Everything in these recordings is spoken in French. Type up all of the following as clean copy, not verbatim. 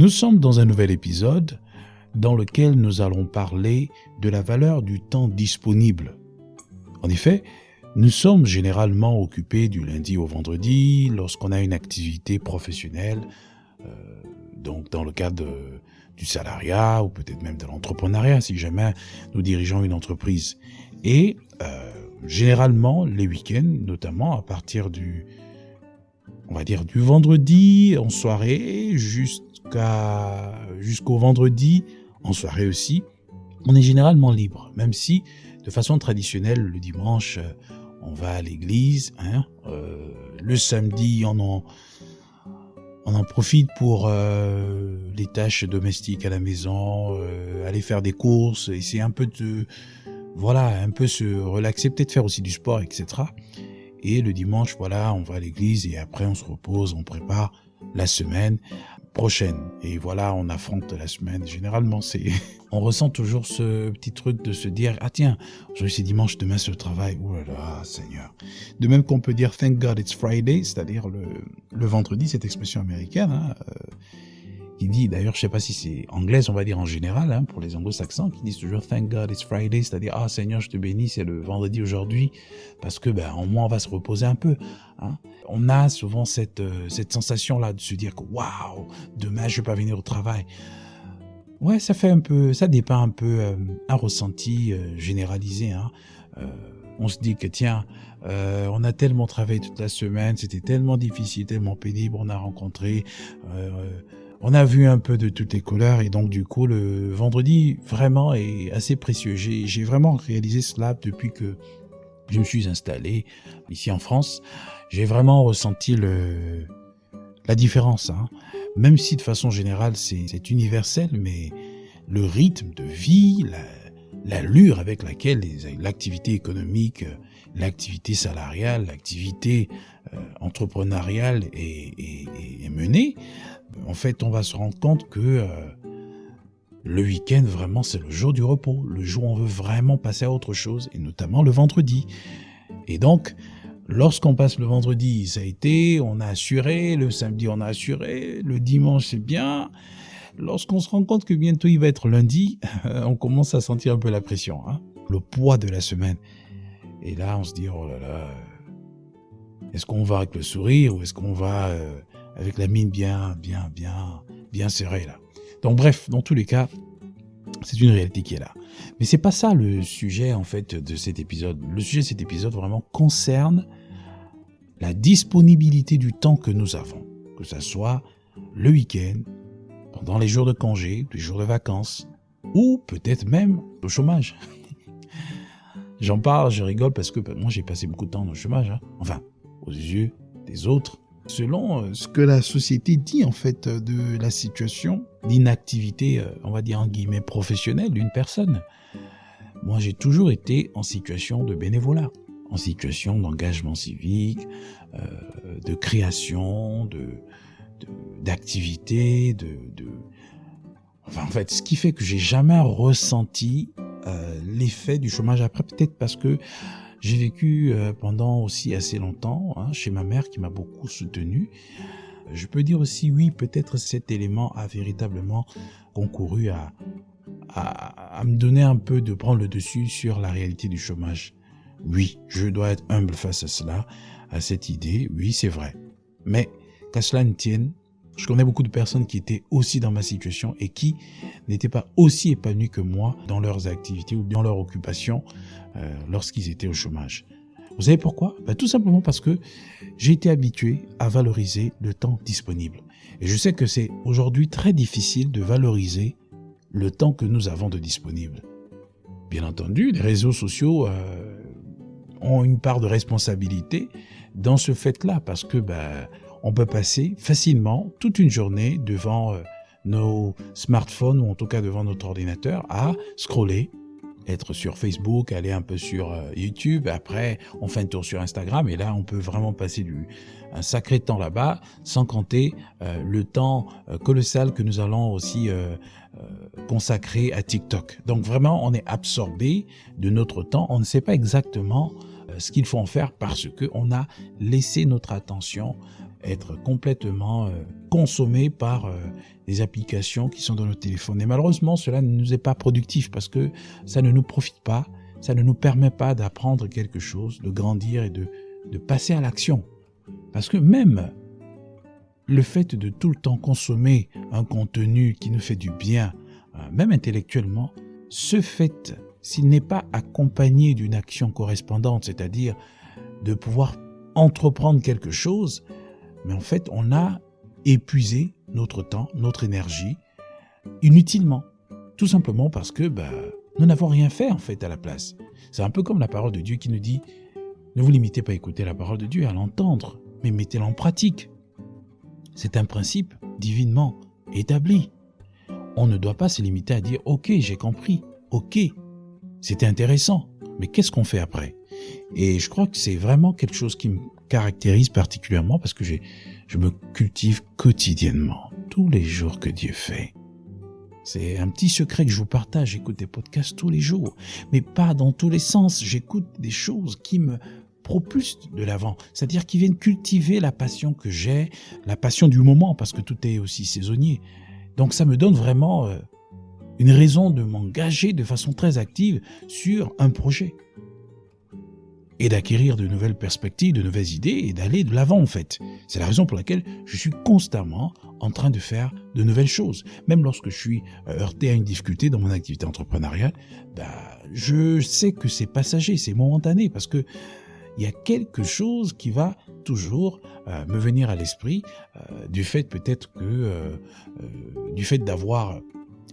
Nous sommes dans un nouvel épisode dans lequel nous allons parler de la valeur du temps disponible. En effet, nous sommes généralement occupés du lundi au vendredi lorsqu'on a une activité professionnelle, donc dans le cadre du salariat ou peut-être même de l'entrepreneuriat si jamais nous dirigeons une entreprise. Et généralement, les week-ends, notamment à partir du vendredi en soirée jusqu'au vendredi en soirée aussi, on est généralement libre, même si de façon traditionnelle, le dimanche, on va à l'église, le samedi, on en profite pour les tâches domestiques à la maison, aller faire des courses, essayer un peu se relaxer, peut-être faire aussi du sport, etc. Et le dimanche, on va à l'église et après on se repose, on prépare la semaine prochaine. Et voilà, on affronte la semaine. Généralement, on ressent toujours ce petit truc de se dire, ah tiens, aujourd'hui c'est dimanche, demain c'est le travail. Ouh là là, Seigneur. De même qu'on peut dire Thank God it's Friday, c'est-à-dire le vendredi, cette expression américaine, qui dit, d'ailleurs, je sais pas si c'est anglaise, on va dire en général, pour les anglo-saxons, qui disent toujours Thank God it's Friday, c'est-à-dire, ah Seigneur, je te bénis, c'est le vendredi aujourd'hui, parce que, au moins, on va se reposer un peu, On a souvent cette sensation-là de se dire que, waouh, demain, je vais pas venir au travail. Ouais, ça dépend un peu un ressenti généralisé, on se dit que, tiens, on a tellement travaillé toute la semaine, c'était tellement difficile, tellement pénible, on a rencontré, on a vu un peu de toutes les couleurs et donc du coup le vendredi vraiment est assez précieux. J'ai vraiment réalisé cela depuis que je me suis installé ici en France. J'ai vraiment ressenti la différence, Même si de façon générale c'est universel, mais le rythme de vie, l'allure avec laquelle l'activité économique, l'activité salariale, l'activité entrepreneuriale est menée, en fait, on va se rendre compte que le week-end, vraiment, c'est le jour du repos, le jour où on veut vraiment passer à autre chose, et notamment le vendredi. Et donc, lorsqu'on passe le vendredi, ça a été, on a assuré, le samedi, on a assuré, le dimanche, c'est bien. Lorsqu'on se rend compte que bientôt il va être lundi, on commence à sentir un peu la pression, le poids de la semaine. Et là, on se dit, oh là là, est-ce qu'on va avec le sourire ou est-ce qu'on va avec la mine bien serrée là. Donc bref, dans tous les cas, c'est une réalité qui est là. Mais c'est pas ça le sujet en fait de cet épisode. Le sujet de cet épisode vraiment concerne la disponibilité du temps que nous avons, que ça soit le week-end, pendant les jours de congé, les jours de vacances, ou peut-être même au chômage. J'en parle, je rigole parce que moi j'ai passé beaucoup de temps au chômage, enfin aux yeux des autres. Selon ce que la société dit en fait de la situation d'inactivité, on va dire en guillemets professionnelle d'une personne. Moi j'ai toujours été en situation de bénévolat, en situation d'engagement civique, de création, d'activité, enfin en fait ce qui fait que j'ai jamais ressenti l'effet du chômage après, peut-être parce que j'ai vécu pendant aussi assez longtemps chez ma mère qui m'a beaucoup soutenu. Je peux dire aussi oui, peut-être cet élément a véritablement concouru à me donner un peu de prendre le dessus sur la réalité du chômage. Oui, je dois être humble face à cela, à cette idée, oui c'est vrai. Mais qu'à cela ne tienne, je connais beaucoup de personnes qui étaient aussi dans ma situation et qui n'étaient pas aussi épanouies que moi dans leurs activités ou dans leurs occupations lorsqu'ils étaient au chômage. Vous savez pourquoi ? Tout simplement parce que j'ai été habitué à valoriser le temps disponible. Et je sais que c'est aujourd'hui très difficile de valoriser le temps que nous avons de disponible. Bien entendu, les réseaux sociaux ont une part de responsabilité dans ce fait-là parce que on peut passer facilement toute une journée devant nos smartphones ou en tout cas devant notre ordinateur à scroller, être sur Facebook, aller un peu sur YouTube, après on fait un tour sur Instagram et là on peut vraiment passer un sacré temps là-bas, sans compter le temps colossal que nous allons aussi consacrer à TikTok. Donc vraiment on est absorbé de notre temps, on ne sait pas exactement ce qu'il faut en faire parce qu'on a laissé notre attention être complètement consommés par les applications qui sont dans nos téléphones. Et malheureusement, cela ne nous est pas productif parce que ça ne nous profite pas, ça ne nous permet pas d'apprendre quelque chose, de grandir et de passer à l'action. Parce que même le fait de tout le temps consommer un contenu qui nous fait du bien, même intellectuellement, ce fait, s'il n'est pas accompagné d'une action correspondante, c'est-à-dire de pouvoir entreprendre quelque chose, mais en fait, on a épuisé notre temps, notre énergie, inutilement. Tout simplement parce que nous n'avons rien fait en fait à la place. C'est un peu comme la parole de Dieu qui nous dit « Ne vous limitez pas à écouter la parole de Dieu, à l'entendre, mais mettez-la en pratique. » C'est un principe divinement établi. On ne doit pas se limiter à dire « Ok, j'ai compris, ok, c'était intéressant, mais qu'est-ce qu'on fait après ?» Et je crois que c'est vraiment quelque chose qui me caractérise particulièrement parce que je me cultive quotidiennement, tous les jours que Dieu fait. C'est un petit secret que je vous partage, j'écoute des podcasts tous les jours, mais pas dans tous les sens. J'écoute des choses qui me propulsent de l'avant, c'est-à-dire qui viennent cultiver la passion que j'ai, la passion du moment, parce que tout est aussi saisonnier. Donc ça me donne vraiment une raison de m'engager de façon très active sur un projet et d'acquérir de nouvelles perspectives, de nouvelles idées et d'aller de l'avant en fait. C'est la raison pour laquelle je suis constamment en train de faire de nouvelles choses. Même lorsque je suis heurté à une difficulté dans mon activité entrepreneuriale, je sais que c'est passager, c'est momentané parce que il y a quelque chose qui va toujours me venir à l'esprit du fait peut-être que du fait d'avoir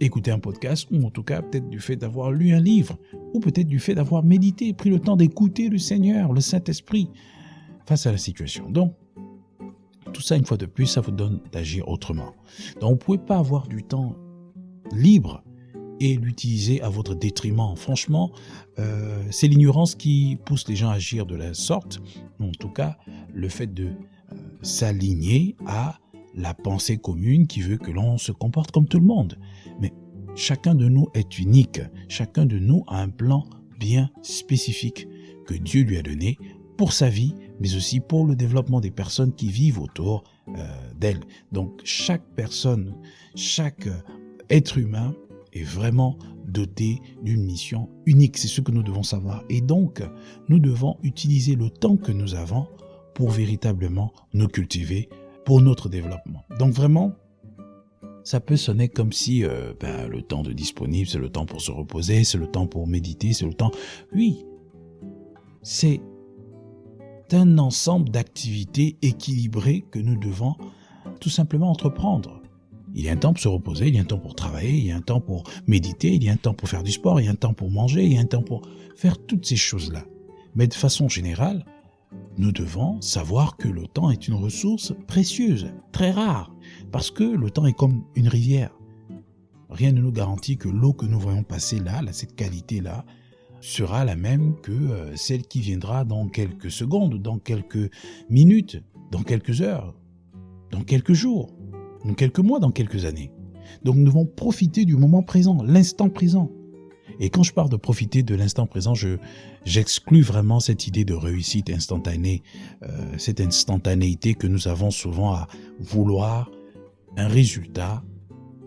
écouté un podcast ou en tout cas peut-être du fait d'avoir lu un livre ou peut-être du fait d'avoir médité, pris le temps d'écouter le Seigneur, le Saint-Esprit face à la situation. Donc, tout ça, une fois de plus, ça vous donne d'agir autrement. Donc, vous ne pouvez pas avoir du temps libre et l'utiliser à votre détriment. Franchement, c'est l'ignorance qui pousse les gens à agir de la sorte. En tout cas, le fait de s'aligner à la pensée commune qui veut que l'on se comporte comme tout le monde. Mais chacun de nous est unique. Chacun de nous a un plan bien spécifique que Dieu lui a donné pour sa vie, mais aussi pour le développement des personnes qui vivent autour d'elle. Donc chaque personne, chaque être humain est vraiment doté d'une mission unique. C'est ce que nous devons savoir. Et donc, nous devons utiliser le temps que nous avons pour véritablement nous cultiver pour notre développement. Donc vraiment, ça peut sonner comme si le temps de disponible, c'est le temps pour se reposer, c'est le temps pour méditer, c'est le temps... Oui, c'est un ensemble d'activités équilibrées que nous devons tout simplement entreprendre. Il y a un temps pour se reposer, il y a un temps pour travailler, il y a un temps pour méditer, il y a un temps pour faire du sport, il y a un temps pour manger, il y a un temps pour faire toutes ces choses-là. Mais de façon générale, nous devons savoir que le temps est une ressource précieuse, très rare, parce que le temps est comme une rivière. Rien ne nous garantit que l'eau que nous voyons passer là, cette qualité-là, sera la même que celle qui viendra dans quelques secondes, dans quelques minutes, dans quelques heures, dans quelques jours, dans quelques mois, dans quelques années. Donc nous devons profiter du moment présent, l'instant présent. Et quand je parle de profiter de l'instant présent, j'exclus vraiment cette idée de réussite instantanée, cette instantanéité que nous avons souvent à vouloir un résultat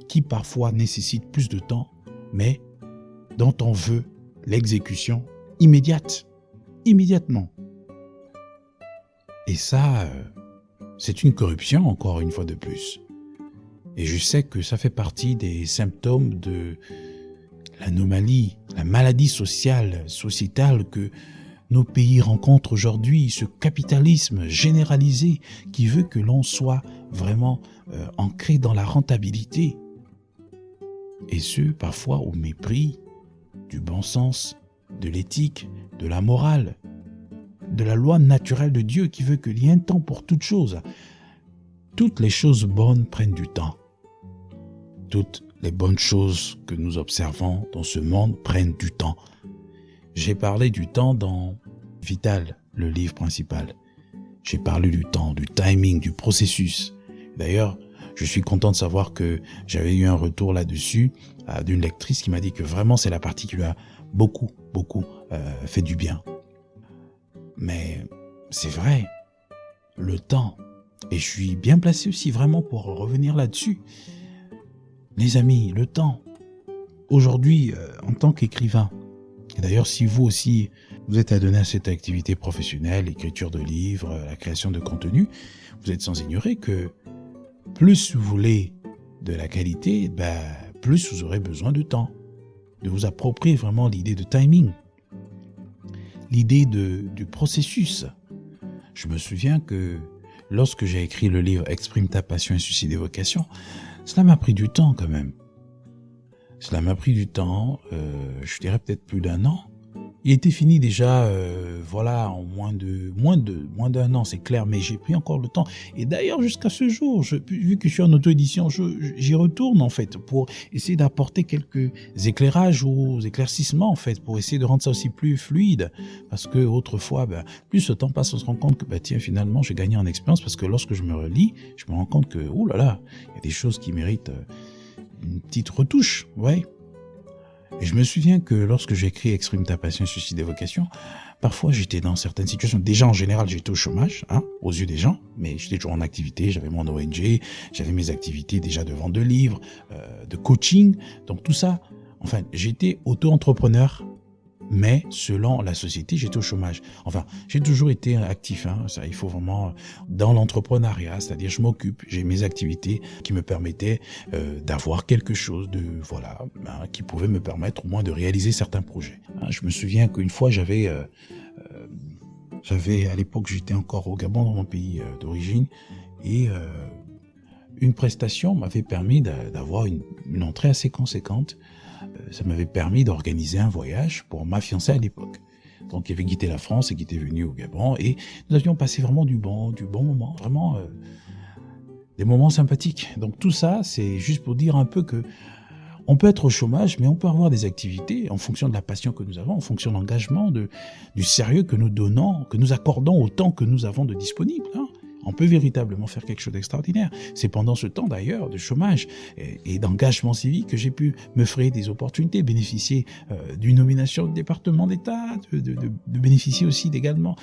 qui parfois nécessite plus de temps, mais dont on veut l'exécution immédiatement. Et ça, c'est une corruption encore une fois de plus. Et je sais que ça fait partie des symptômes de l'anomalie, la maladie sociétale que nos pays rencontrent aujourd'hui, ce capitalisme généralisé qui veut que l'on soit vraiment ancré dans la rentabilité. Et ce, parfois au mépris du bon sens, de l'éthique, de la morale, de la loi naturelle de Dieu qui veut qu'il y ait un temps pour toutes choses. Toutes les choses bonnes prennent du temps. Toutes les bonnes choses que nous observons dans ce monde prennent du temps. J'ai parlé du temps dans Vital, le livre principal. J'ai parlé du temps, du timing, du processus. D'ailleurs, je suis content de savoir que j'avais eu un retour là-dessus d'une lectrice qui m'a dit que vraiment c'est la partie qui lui a beaucoup fait du bien. Mais c'est vrai, le temps, Et je suis bien placé aussi vraiment pour revenir là-dessus. Les amis, le temps. Aujourd'hui, en tant qu'écrivain, et d'ailleurs si vous aussi vous êtes adonné à cette activité professionnelle, l'écriture de livres, la création de contenu, vous êtes sans ignorer que plus vous voulez de la qualité, plus vous aurez besoin de temps, de vous approprier vraiment l'idée de timing, l'idée du processus. Je me souviens que lorsque j'ai écrit le livre Exprime ta passion et suscite des vocations, cela m'a pris du temps quand même. Cela m'a pris du temps, je dirais peut-être plus d'1 an. Il était fini déjà, en moins d'un an, c'est clair, mais j'ai pris encore le temps. Et d'ailleurs, jusqu'à ce jour, vu que je suis en auto-édition, j'y retourne en fait pour essayer d'apporter quelques éclairages ou éclaircissements en fait, pour essayer de rendre ça aussi plus fluide. Parce que autrefois, plus le temps passe, on se rend compte que finalement, j'ai gagné en expérience parce que lorsque je me relis, je me rends compte que il y a des choses qui méritent une petite retouche, ouais. Et je me souviens que lorsque j'ai écrit Exprime ta passion, suscite des vocations, parfois j'étais dans certaines situations. Déjà en général j'étais au chômage, aux yeux des gens, mais j'étais toujours en activité, j'avais mon ONG, j'avais mes activités déjà de vente de livres, de coaching, donc tout ça. Enfin, j'étais auto-entrepreneur, mais selon la société, j'étais au chômage. Enfin, j'ai toujours été actif, ça, il faut vraiment, dans l'entrepreneuriat, c'est-à-dire je m'occupe, j'ai mes activités qui me permettaient d'avoir quelque chose qui pouvait me permettre au moins de réaliser certains projets. Je me souviens qu'une fois, j'avais à l'époque, j'étais encore au Gabon, dans mon pays d'origine, et une prestation m'avait permis d'avoir une entrée assez conséquente. Ça m'avait permis d'organiser un voyage pour ma fiancée à l'époque. Donc, il avait quitté la France et qui était venu au Gabon. Et nous avions passé vraiment du bon moment. Vraiment, des moments sympathiques. Donc, tout ça, c'est juste pour dire un peu que on peut être au chômage, mais on peut avoir des activités en fonction de la passion que nous avons, en fonction de l'engagement, du sérieux que nous donnons, que nous accordons au temps que nous avons de disponible. On peut véritablement faire quelque chose d'extraordinaire. C'est pendant ce temps d'ailleurs de chômage et d'engagement civique que j'ai pu me frayer des opportunités, bénéficier d'une nomination au département d'État, de bénéficier aussi également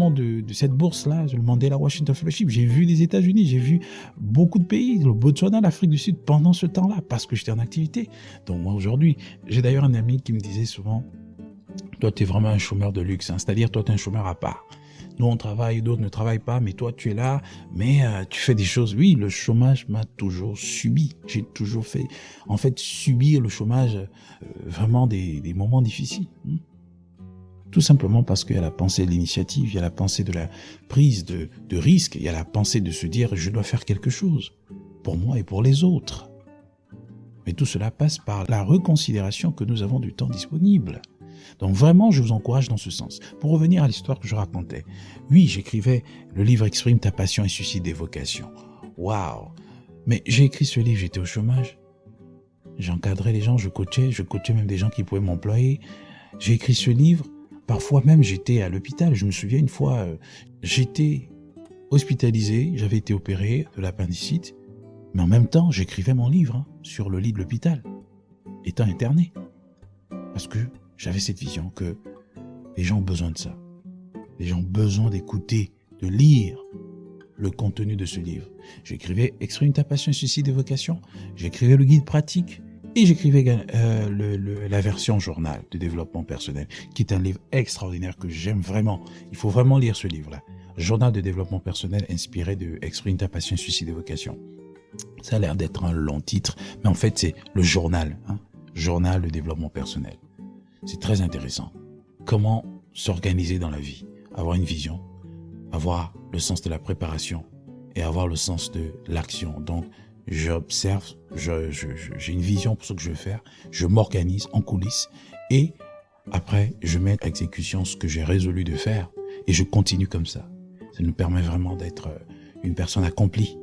de cette bourse-là, le Mandela Washington Fellowship. J'ai vu les États-Unis, j'ai vu beaucoup de pays, le Botswana, l'Afrique du Sud, pendant ce temps-là, parce que j'étais en activité. Donc moi aujourd'hui, j'ai d'ailleurs un ami qui me disait souvent, toi tu es vraiment un chômeur de luxe, c'est-à-dire toi tu es un chômeur à part. Nous, on travaille, d'autres ne travaillent pas, mais toi, tu es là, mais tu fais des choses. Oui, le chômage m'a toujours subi. J'ai toujours subir le chômage, vraiment des moments difficiles. Tout simplement parce qu'il y a la pensée de l'initiative, il y a la pensée de la prise de risque, il y a la pensée de se dire, je dois faire quelque chose, pour moi et pour les autres. Mais tout cela passe par la reconsidération que nous avons du temps disponible. Donc vraiment, je vous encourage dans ce sens. Pour revenir à l'histoire que je racontais, oui, j'écrivais le livre Exprime ta passion et suscite des vocations. Waouh! Mais j'ai écrit ce livre, j'étais au chômage. J'encadrais les gens, je coachais même des gens qui pouvaient m'employer. J'ai écrit ce livre, parfois même j'étais à l'hôpital. Je me souviens une fois, j'étais hospitalisé, j'avais été opéré de l'appendicite, mais en même temps, j'écrivais mon livre sur le lit de l'hôpital, étant interné. Parce que j'avais cette vision que les gens ont besoin de ça. Les gens ont besoin d'écouter, de lire le contenu de ce livre. J'écrivais Exprime ta passion et suscite des vocations. J'écrivais le guide pratique et j'écrivais la version journal de développement personnel, qui est un livre extraordinaire que j'aime vraiment. Il faut vraiment lire ce livre-là. Journal de développement personnel inspiré de Exprime ta passion et suscite des vocations. Ça a l'air d'être un long titre, mais en fait c'est le journal, journal de développement personnel. C'est très intéressant. Comment s'organiser dans la vie, avoir une vision, avoir le sens de la préparation et avoir le sens de l'action. Donc, j'observe, j'ai une vision pour ce que je veux faire, je m'organise en coulisses et après, je mets à exécution ce que j'ai résolu de faire et je continue comme ça. Ça nous permet vraiment d'être une personne accomplie.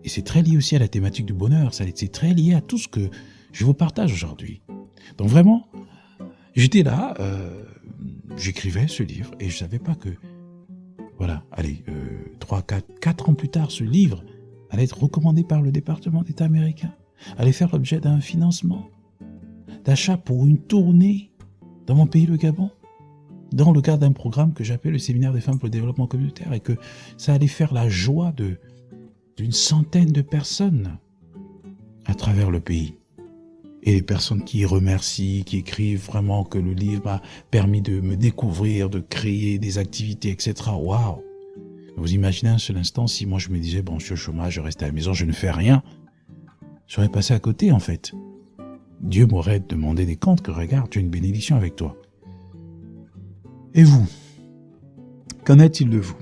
Et c'est très lié aussi à la thématique du bonheur, c'est très lié à tout ce que je vous partage aujourd'hui. Donc vraiment, j'étais là, j'écrivais ce livre et je savais pas que, 4 ans plus tard, ce livre allait être recommandé par le département d'État américain, allait faire l'objet d'un financement, d'achat pour une tournée dans mon pays, le Gabon, dans le cadre d'un programme que j'appelle le Séminaire des femmes pour le développement communautaire, et que ça allait faire la joie de d'une centaine de personnes à travers le pays. Et les personnes qui remercient, qui écrivent vraiment que le livre m'a permis de me découvrir, de créer des activités, etc. Waouh! Vous imaginez un seul instant si moi je me disais, bon, je suis au chômage, je reste à la maison, je ne fais rien. J'aurais passé à côté en fait. Dieu m'aurait demandé des comptes que regarde, tu as une bénédiction avec toi. Et vous? Qu'en est-il de vous?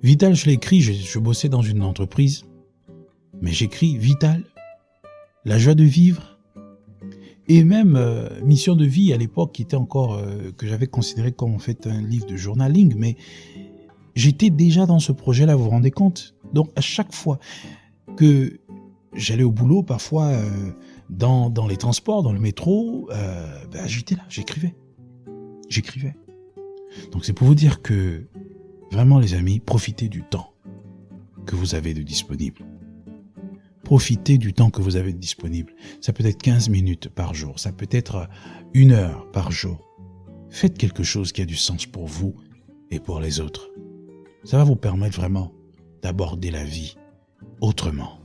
Vital, je l'ai écrit, je bossais dans une entreprise, mais j'écris Vital, la joie de vivre, et même Mission de vie à l'époque, qui était encore, que j'avais considéré comme en fait un livre de journaling, mais j'étais déjà dans ce projet-là, vous vous rendez compte? Donc à chaque fois que j'allais au boulot, parfois dans les transports, dans le métro, j'étais là, j'écrivais. Donc c'est pour vous dire que, vraiment les amis, profitez du temps que vous avez de disponible. Profitez du temps que vous avez de disponible. Ça peut être 15 minutes par jour, ça peut être 1 heure par jour. Faites quelque chose qui a du sens pour vous et pour les autres. Ça va vous permettre vraiment d'aborder la vie autrement.